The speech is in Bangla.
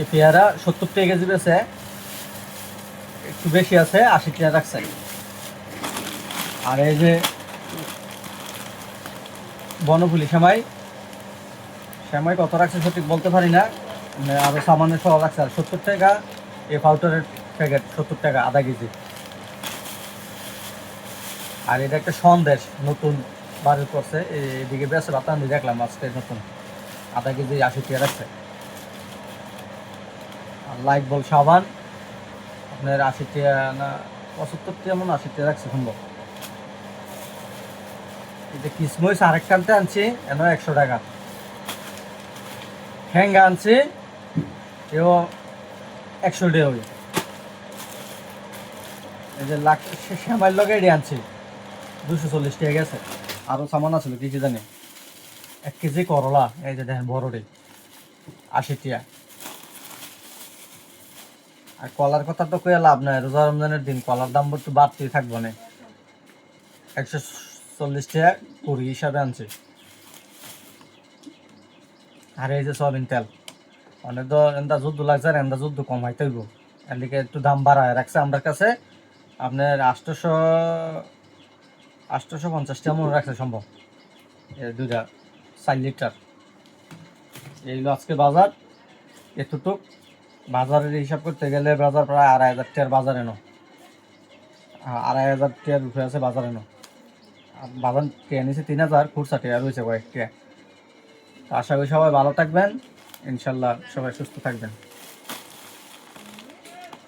এই পেয়ারা 70 টাকা কেজি বেছে, একটু বেশি আছে, 80 টাকা রাখছে। আর এই যে বনফুলি সেমাই, সেমাই কত রাখছে সঠিক বলতে পারি না, আরো সামান্য সহ রাখছে। আর 70 টাকা এই পাউডারের প্যাকেট, 70 টাকা আধা কেজি। আর এটা একটা সন্দেশ নতুন বাড়ির করছে, এদিকে বেছে বাতানি দেখলাম আজকে নতুন, আধা কেজি 80 টাকা রাখছে। আর লাইট বল সাবান আপনার 80 টাকা না 75 টাকা, মনে 80 টাকা রাখছে সম্ভব। এটা কিসমইস আরেকটা আনতে আনছি, এনে 100 টাকা। হ্যাঙ্গা আনছি, এও 100 টাকা। ওই এই যে শ্যামাইয়ের লগে এটি আনছি, 240 টাকা গেছে। আরও সামান আছিল, কি কি জানি। 1 কেজি করলা, এই যে দেখেন বড়টি, 80 টাকা। আর কলার কথা তো কয়ে লাভ নাই, রোজা রমজানের দিন কলার দাম একটু বাড়তেই থাকবো না। 140 টাকা কুড়ি হিসাবে আনছি। আর এই যে সয়াবিন তেল, অনেক তো এন্দা যুদ্ধ লাগছে, আর এন্দা যুদ্ধ কমাইতে হইব, এদিকে একটু দাম বাড়ায় রাখছে আমার কাছে। আপনার 850 টাকা মনে রাখছে সম্ভব, এই দুইটা 4 লিটার। এইগুলো আজকে বাজার এতটুক। বাজারের হিসাব করতে গেলে বাজার প্রায় 2,500 টাকার বাজার এনো, 2,500 টাকার উঠে আছে বাজার এনো। আর বাজার টিয়া নিচে 3,000, খুচরা টিয়া রয়েছে কয়েকটা। আশা করি সবাই ভালো থাকবেন, ইনশাল্লাহ সবাই সুস্থ থাকবেন।